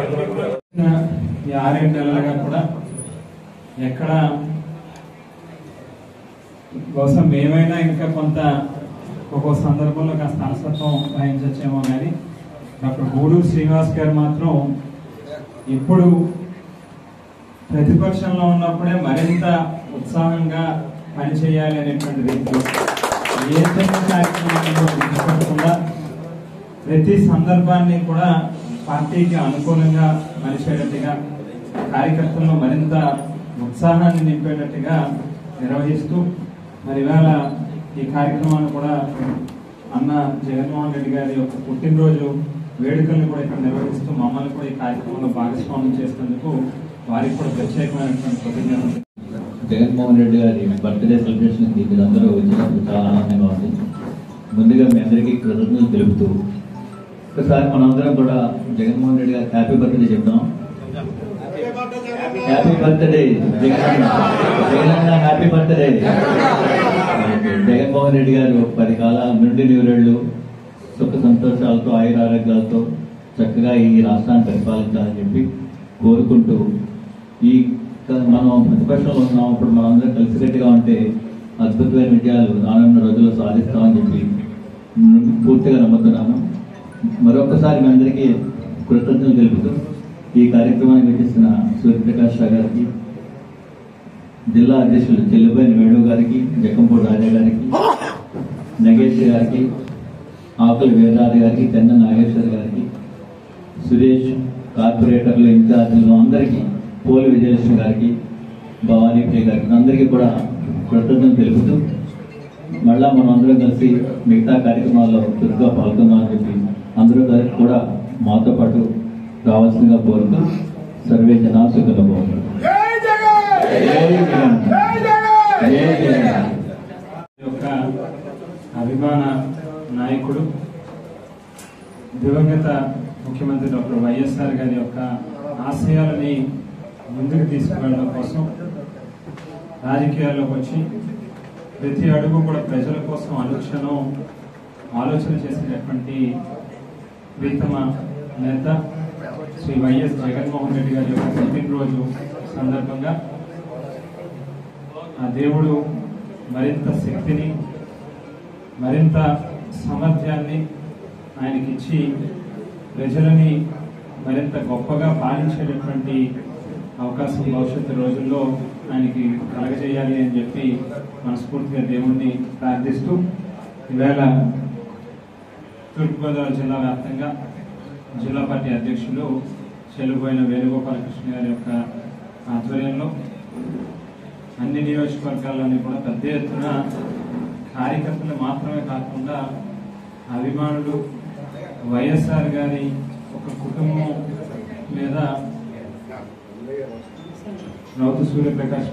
ఈ 6-7 నెలలుగా కూడా ఎక్కడ బహుశా మేమైనా ఇంకా కొంత ఒక్కో సందర్భంలో కాస్త అలసత్వం వహించచ్చేమో కానీ డాక్టర్ గూడూరు శ్రీనివాస్ గారు మాత్రం ఇప్పుడు ప్రతిపక్షంలో ఉన్నప్పుడే మరింత ఉత్సాహంగా పనిచేయాలి అనేటువంటి రీతిలో ఏ చిన్న కార్యక్రమాల్లో విడిచిపెట్టకుండా ప్రతి సందర్భాన్ని కూడా పార్టీకి అనుకూలంగా మలిచేటట్టుగా కార్యకర్తల్లో మరింత ఉత్సాహాన్ని నింపేటట్టుగా నిర్వహిస్తూ మరి ఇవాళ ఈ కార్యక్రమాన్ని కూడా అన్న జగన్మోహన్ రెడ్డి గారి యొక్క పుట్టినరోజు వేడుకలను కూడా ఇక్కడ నిర్వహిస్తూ మమ్మల్ని కూడా ఈ కార్యక్రమంలో భాగస్వామ్యం చేసినందుకు వారికి కూడా ప్రత్యేకమైనటువంటి కృతజ్ఞతలు. జగన్మోహన్ రెడ్డి గారి బర్త్డే సెలబ్రేషన్కి మీరందరూ వచ్చినప్పుడు చాలా ఆనందంగా ఉంది. ముందుగా మీ అందరికీ కృతజ్ఞతలు తెలుపుతూ ఒకసారి మనందరం కూడా జగన్మోహన్ రెడ్డి గారికి హ్యాపీ బర్త్డే చెప్తాం. Happy birthday Jagan, happy birthday. Jaganmohan Reddy గారు 10 కాలాల నుండి నూరేళ్లు సుఖ సంతోషాలతో ఆయురారోగ్యాలతో చక్కగా ఈ రాష్ట్రాన్ని పరిపాలించాలని చెప్పి కోరుకుంటూ ఈ మనం ప్రతిపక్షంలో ఉన్నాం, ఇప్పుడు మనందరం కలిసికట్టుగా ఉంటే అద్భుతమైన విజయాలు రానున్న రోజుల్లో సాధిస్తామని చెప్పి పూర్తిగా నమ్ముతున్నాను. మరొకసారి మీ అందరికీ కృతజ్ఞతలు తెలుపుతూ ఈ కార్యక్రమాన్ని వీక్షిస్తున్న సూర్యప్రకాష్ రావు గారికి, జిల్లా అధ్యక్షులు చెల్లిపోయిన వేణు గారికి, జక్కంపూడి రాజా గారికి, నగేష్ గారికి, ఆకుల వీరరాజు గారికి, తెన్న నాగేశ్వర్ గారికి, సురేష్ కార్పొరేటర్లు ఇన్ఛార్జీలు అందరికీ, పోలి విజయలక్ష్మి గారికి, భవానీ ప్రియ గారికి అందరికీ కూడా కృతజ్ఞతలు తెలుపుతూ మళ్ళా మనం అందరం కలిసి మిగతా కార్యక్రమాల్లో చురుగ్గా పాల్గొందామని చెప్పి అందరూ కూడా మాతో పాటు రావాల్సిందిగా కోరుతూ సర్వే జనా సుఖంగా పోతున్నారు. యొక్క అభిమాన నాయకుడు దివంగత ముఖ్యమంత్రి డాక్టర్ వైఎస్ఆర్ గారి యొక్క ఆశయాలని ముందుకు తీసుకువెళ్ళడం కోసం రాజకీయాల్లోకి వచ్చి ప్రతి అడుగు కూడా ప్రజల కోసం అనుక్షణం ఆలోచన చేసేటటువంటి ప్రీతమ నేత శ్రీ వైఎస్ జగన్మోహన్ రెడ్డి గారి యొక్క పుట్టినరోజు సందర్భంగా ఆ దేవుడు మరింత శక్తిని, మరింత సామర్థ్యాన్ని ఆయనకిచ్చి ప్రజలని మరింత గొప్పగా పాలించేటటువంటి అవకాశం భవిష్యత్తు రోజుల్లో ఆయనకి కలగజేయాలి అని చెప్పి మనస్ఫూర్తిగా దేవుణ్ణి ప్రార్థిస్తూ ఈవేళ తూర్పుగోదావరి జిల్లా వ్యాప్తంగా జిల్లా పార్టీ అధ్యక్షులు చెల్లుబోయిన వేణుగోపాలకృష్ణ గారి యొక్క ఆధ్వర్యంలో అన్ని నియోజకవర్గాల్లోని కూడా పెద్ద ఎత్తున కార్యకర్తలు మాత్రమే కాకుండా అభిమానులు వైఎస్ఆర్ గారి ఒక కుటుంబం మీద రౌతు సూర్యప్రకాష్